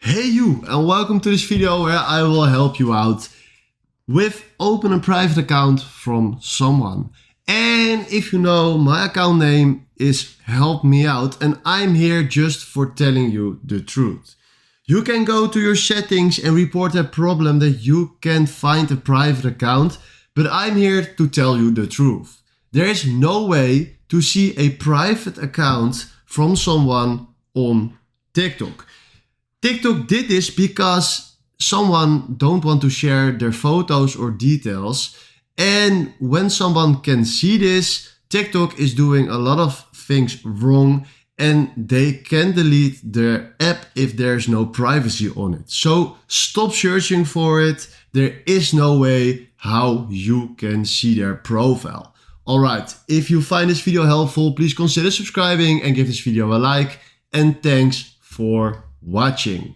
Hey you, and welcome to this video where I will help you out with open a private account from someone. And if you know, my account name is Help Me Out and I'm here just for telling you the truth. You can go to your settings and report a problem that you can't find a private account, but I'm here to tell you the truth. There is no way to see a private account from someone on TikTok. TikTok did this because someone don't want to share their photos or details. And when someone can see this, TikTok is doing a lot of things wrong and they can delete their app if there's no privacy on it. So stop searching for it. There is no way how you can see their profile. Alright, if you find this video helpful, please consider subscribing and give this video a like. And thanks for watching.